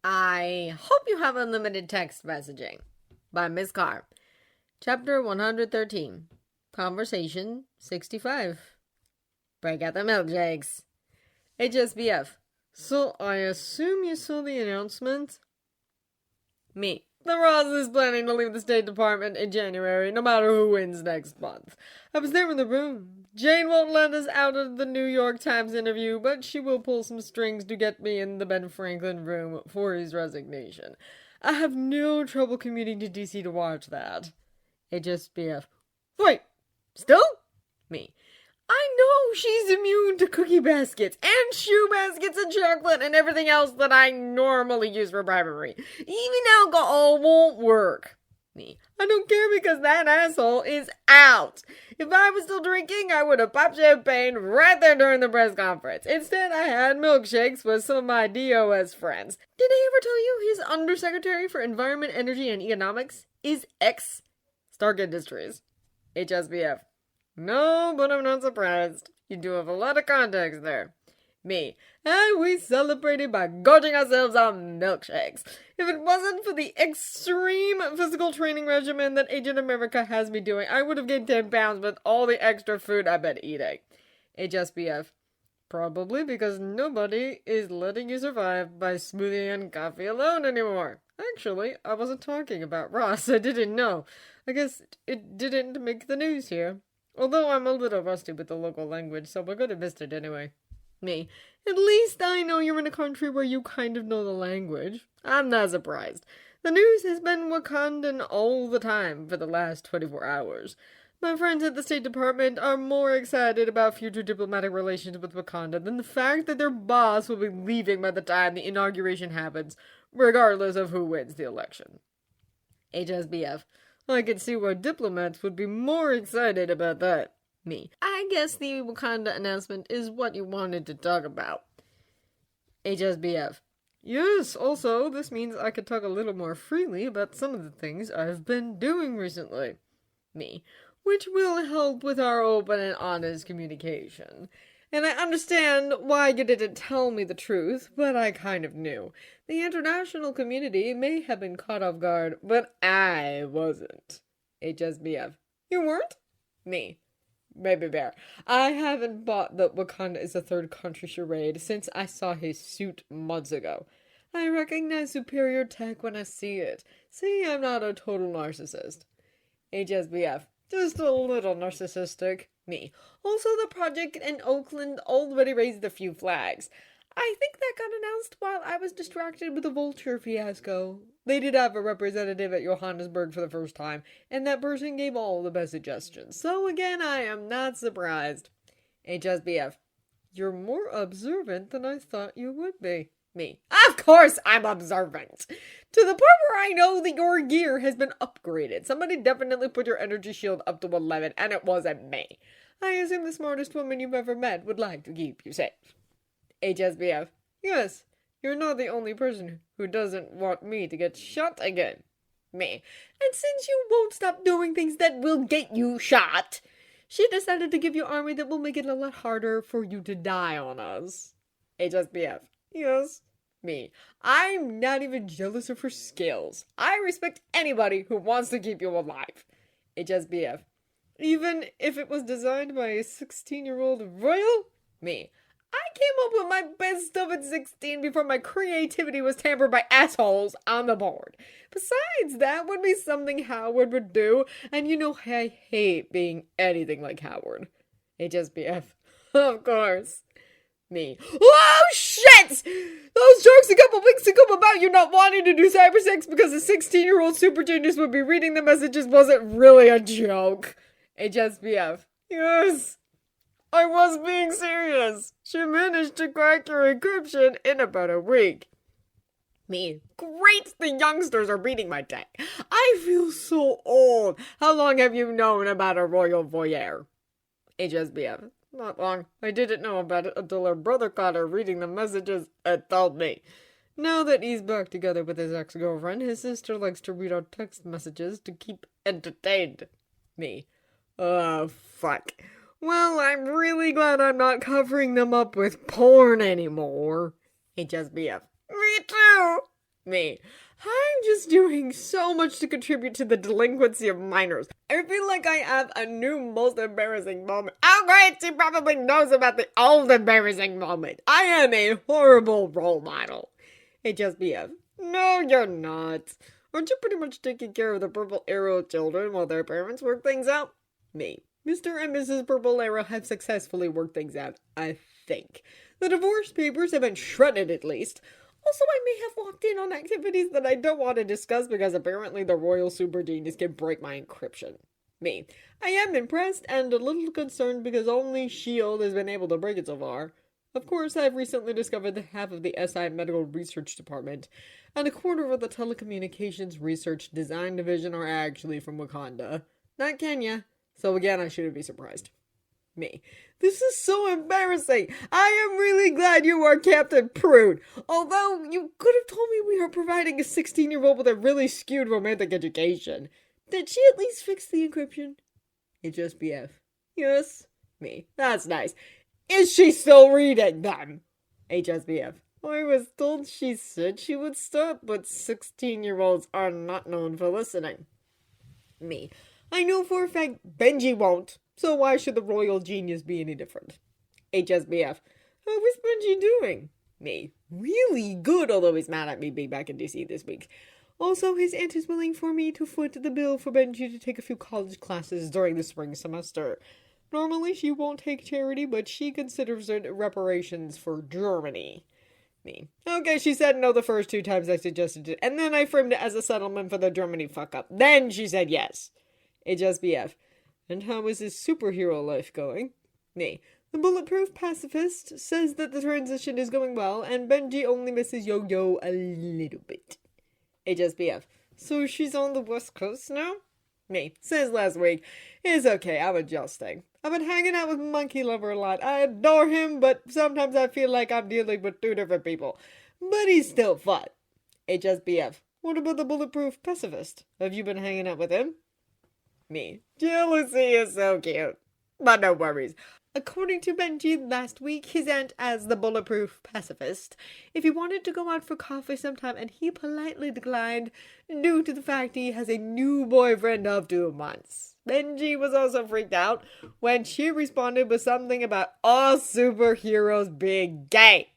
I hope you have unlimited text messaging by Miss Carr. Chapter 113. Conversation 65. Break out the milkshakes. HSBF. So I assume you saw the announcement? Me. The Ross is planning to leave the State Department in January, no matter who wins next month. I was there in the room. Jane won't let us out of the New York Times interview, but she will pull some strings to get me in the Ben Franklin room for his resignation. I have no trouble commuting to DC to watch that. HSBF. Wait, still? Me. I know she's immune to cookie baskets and shoe baskets and chocolate and everything else that I normally use for bribery. Even alcohol won't work. Me. I don't care because that asshole is out. If I was still drinking, I would have popped champagne right there during the press conference. Instead, I had milkshakes with some of my DOS friends. Did I ever tell you his Undersecretary for Environment, Energy, and Economics is ex-Stark Industries? HSBF. No, but I'm not surprised. You do have a lot of context there. Me. And we celebrated by gorging ourselves on milkshakes. If it wasn't for the extreme physical training regimen that Agent America has me doing, I would have gained 10 pounds with all the extra food I've been eating. HSBF. Probably because nobody is letting you survive by smoothie and coffee alone anymore. Actually, I wasn't talking about Ross. I didn't know. I guess it didn't make the news here. Although I'm a little rusty with the local language, so we're gonna miss it anyway. Me. At least I know you're in a country where you kind of know the language. I'm not surprised. The news has been Wakandan all the time for the last 24 hours. My friends at the State Department are more excited about future diplomatic relations with Wakanda than the fact that their boss will be leaving by the time the inauguration happens, regardless of who wins the election. HSBF. I can see why diplomats would be more excited about that. Me. I guess the Wakanda announcement is what you wanted to talk about. HSBF. Yes, also, this means I could talk a little more freely about some of the things I've been doing recently. Me. Which will help with our open and honest communication. And I understand why you didn't tell me the truth, but I kind of knew. The international community may have been caught off guard, but I wasn't. HSBF. You weren't? Me. Baby Bear. I haven't bought the Wakanda is a third country charade since I saw his suit months ago. I recognize superior tech when I see it. See, I'm not a total narcissist. HSBF. Just a little narcissistic. Me. Also, the project in Oakland already raised a few flags. I think that got announced while I was distracted with the Vulture fiasco. They did have a representative at Johannesburg for the first time, and that person gave all the best suggestions. So again, I am not surprised. HSBF. You're more observant than I thought you would be. Me. Of course I'm observant! To the point where I know that your gear has been upgraded. Somebody definitely put your energy shield up to 11, and it wasn't me. I assume the smartest woman you've ever met would like to keep you safe. HSBF. Yes, you're not the only person who doesn't want me to get shot again. Me. And since you won't stop doing things that will get you shot, she decided to give you army that will make it a lot harder for you to die on us. HSBF. Yes. Me. I'm not even jealous of her skills. I respect anybody who wants to keep you alive. HSBF. Even if it was designed by a 16-year-old royal? Me. I came up with my best stuff at 16 before my creativity was tampered by assholes on the board. Besides, that would be something Howard would do, and you know I hate being anything like Howard. HSBF. Of course. Me. Oh, shit! Those jokes a couple weeks ago about you not wanting to do cybersex because a 16-year-old super genius would be reading the messages wasn't really a joke. HSBF. Yes. I was being serious. She managed to crack your encryption in about a week. Me. Great, the youngsters are beating my tech. I feel so old. How long have you known about a royal voyeur? HSBF. Not long. I didn't know about it until her brother caught her reading the messages and told me. Now that he's back together with his ex-girlfriend, his sister likes to read our text messages to keep entertained. Me. Oh, fuck. Well, I'm really glad I'm not covering them up with porn anymore. HSBF. Me too. Me. I'm just doing so much to contribute to the delinquency of minors. I feel like I have a new most embarrassing moment. Oh great, she probably knows about the old embarrassing moment. I am a horrible role model. HSBF. No, you're not. Aren't you pretty much taking care of the Purple Arrow children while their parents work things out? Me. Mr. and Mrs. Purple Arrow have successfully worked things out, I think. The divorce papers have been shredded at least. Also, I may have walked in on activities that I don't want to discuss because apparently the royal super genius can break my encryption. Me. I am impressed and a little concerned because only S.H.I.E.L.D. has been able to break it so far. Of course, I've recently discovered that half of the SI Medical Research Department and a quarter of the Telecommunications Research Design Division are actually from Wakanda, not Kenya. So again, I shouldn't be surprised. Me. This is so embarrassing. I am really glad you are Captain Prude. Although you could have told me we are providing a 16-year-old with a really skewed romantic education. Did she at least fix the encryption? HSBF. Yes. Me. That's nice. Is she still reading them? HSBF. I was told she said she would stop, but 16-year-olds are not known for listening. Me. I know for a fact Benji won't, so why should the royal genius be any different? HSBF. How is Benji doing? Me. Really good, although he's mad at me being back in DC this week. Also, his aunt is willing for me to foot the bill for Benji to take a few college classes during the spring semester. Normally, she won't take charity, but she considers it reparations for Germany. Me. Okay, she said no the first 2 times I suggested it, and then I framed it as a settlement for the Germany fuck-up. Then she said yes. HSBF. And how is his superhero life going? Me. The bulletproof pacifist says that the transition is going well, and Benji only misses Yo-Yo a little bit. HSBF. So she's on the West Coast now? Me. Since last week. It's okay, I'm adjusting. I've been hanging out with Monkey Lover a lot. I adore him, but sometimes I feel like I'm dealing with 2 different people. But he's still fun. HSBF. What about the bulletproof pacifist? Have you been hanging out with him? Me. Jealousy is so cute. But no worries. According to Benji last week, his aunt as the bulletproof pacifist, if he wanted to go out for coffee sometime and he politely declined due to the fact he has a new boyfriend of 2 months. Benji was also freaked out when she responded with something about all superheroes being gay.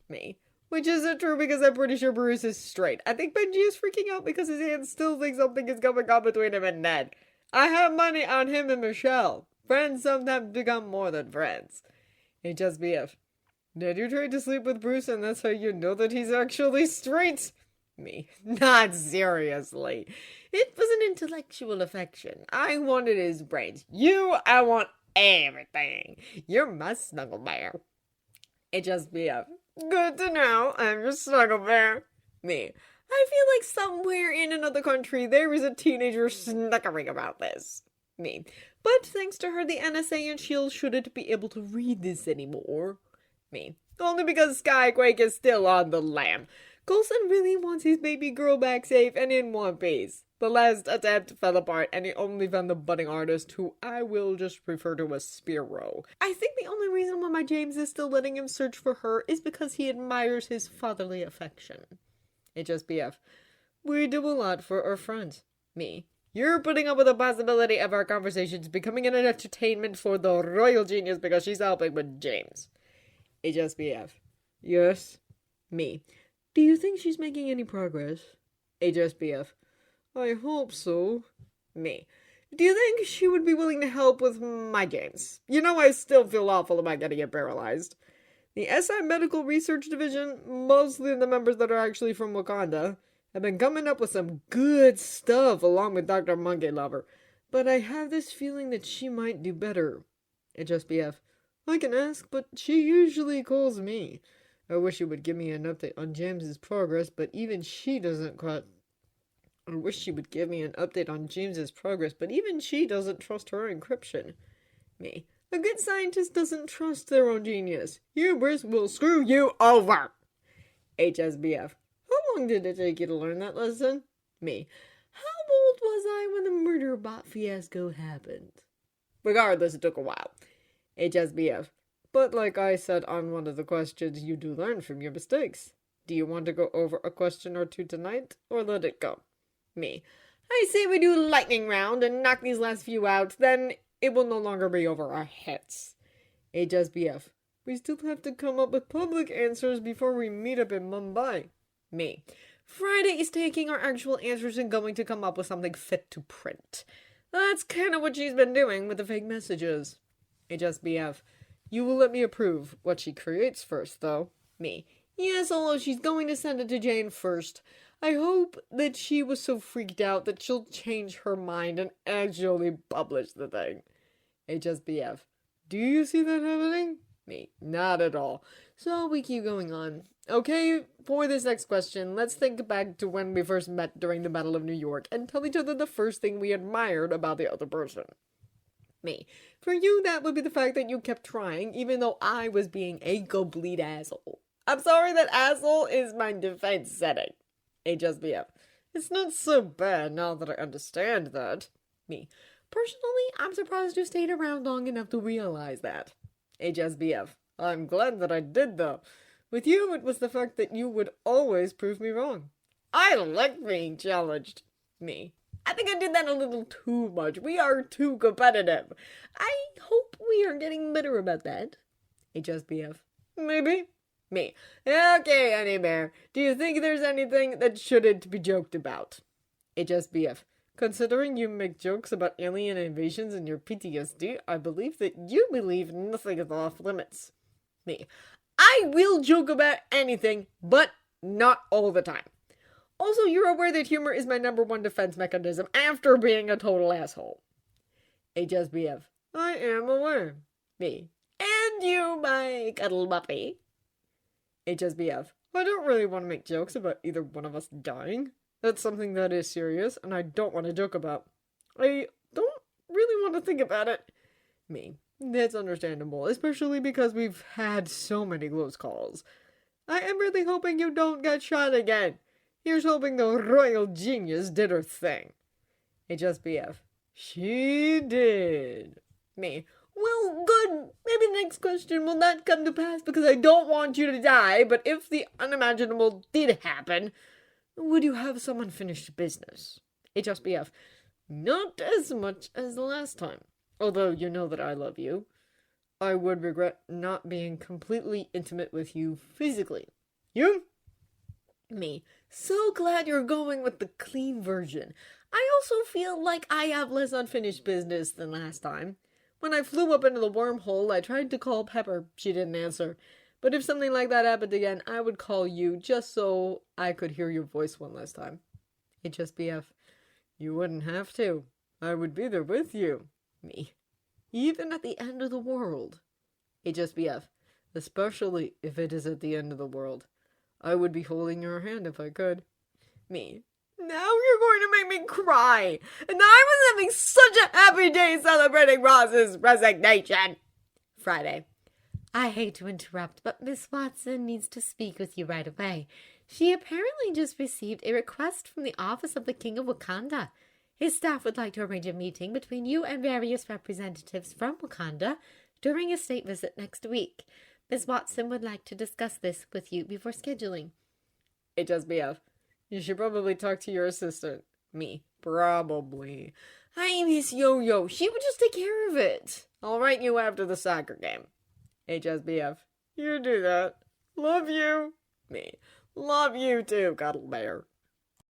Me. Which isn't true because I'm pretty sure Bruce is straight. I think Benji is freaking out because his aunt still thinks something is going on between him and Ned. I have money on him and Michelle. Friends sometimes become more than friends. HSBF. Did you try to sleep with Bruce and that's how you know that he's actually straight? Me. Not seriously. It was an intellectual affection. I wanted his brains. I want everything. You're my snuggle bear. HSBF. Good to know. I'm your snuggle bear. Me. I feel like somewhere in another country there is a teenager snickering about this. Me. But thanks to her, the NSA and S.H.I.E.L.D. shouldn't be able to read this anymore. Me. Only because Skyquake is still on the lam. Coulson really wants his baby girl back safe and in one piece. The last attempt fell apart and he only found the budding artist who I will just refer to as Spiro. I think the only reason why my James is still letting him search for her is because he admires his fatherly affection. HSBF. We do a lot for our friends. Me. You're putting up with the possibility of our conversations becoming an entertainment for the royal genius because she's helping with James. HSBF. Yes. Me. Do you think she's making any progress? HSBF. I hope so. Me. Do you think she would be willing to help with my James? You know I still feel awful about getting it paralyzed. The SI Medical Research Division, mostly the members that are actually from Wakanda, have been coming up with some good stuff along with Dr. Monkey Lover. But I have this feeling that she might do better. HSBF. I can ask, but she usually calls me. I wish she would give me an update on James's progress, but even she doesn't trust her encryption. Me. A good scientist doesn't trust their own genius. Hubris will screw you over. HSBF. How long did it take you to learn that lesson? Me. How old was I when the murder bot fiasco happened? Regardless, it took a while. HSBF. But like I said on one of the questions, you do learn from your mistakes. Do you want to go over a question or two tonight, or let it go? Me. I say we do lightning round and knock these last few out, then it will no longer be over our heads. HSBF. We still have to come up with public answers before we meet up in Mumbai. Me. Friday is taking our actual answers and going to come up with something fit to print. That's kind of what she's been doing with the fake messages. HSBF. You will let me approve what she creates first, though. Me. Yes, although she's going to send it to Jane first. I hope that she was so freaked out that she'll change her mind and actually publish the thing. HSBF. Do you see that happening? Me. Not at all. So we keep going on. Okay, for this next question, let's think back to when we first met during the Battle of New York and tell each other the first thing we admired about the other person. Me. For you, that would be the fact that you kept trying, even though I was being a complete asshole. I'm sorry that asshole is my defense setting. HSBF. It's not so bad now that I understand that. Me. Personally, I'm surprised you stayed around long enough to realize that. HSBF. I'm glad that I did, though. With you, it was the fact that you would always prove me wrong. I like being challenged. Me. I think I did that a little too much. We are too competitive. I hope we are getting better about that. HSBF. Maybe. Me. Okay, Honey Bear. Do you think there's anything that shouldn't be joked about? HSBF. Considering you make jokes about alien invasions in your PTSD, I believe that you believe nothing is off limits. Me. I will joke about anything, but not all the time. Also, you're aware that humor is my #1 defense mechanism after being a total asshole. HSBF. I am aware. Me. And you, my cuddle puppy. HSBF. I don't really want to make jokes about either one of us dying. That's something that is serious, and I don't want to joke about. I don't really want to think about it. Me. That's understandable, especially because we've had so many close calls. I am really hoping you don't get shot again. Here's hoping the royal genius did her thing. HSBF. She did. Me. Well, good. Maybe the next question will not come to pass because I don't want you to die, but if the unimaginable did happen, would you have some unfinished business? HSBF. Not as much as the last time. Although you know that I love you. I would regret not being completely intimate with you physically. You? Me. So glad you're going with the clean version. I also feel like I have less unfinished business than last time. When I flew up into the wormhole, I tried to call Pepper. She didn't answer. But if something like that happened again, I would call you just so I could hear your voice one last time. HSBF. You wouldn't have to. I would be there with you. Me. Even at the end of the world. HSBF. Especially if it is at the end of the world. I would be holding your hand if I could. Me. Now you're going to make me cry. And I was having such a happy day celebrating Ross's resignation. Friday. I hate to interrupt, but Miss Watson needs to speak with you right away. She apparently just received a request from the office of the King of Wakanda. His staff would like to arrange a meeting between you and various representatives from Wakanda during a state visit next week. Miss Watson would like to discuss this with you before scheduling. HSBF. You should probably talk to your assistant. Me. Probably. Hi, Miss Yo-Yo. She would just take care of it. I'll write you after the soccer game. HSBF. You do that. Love you. Me. Love you too, Cuddle Bear.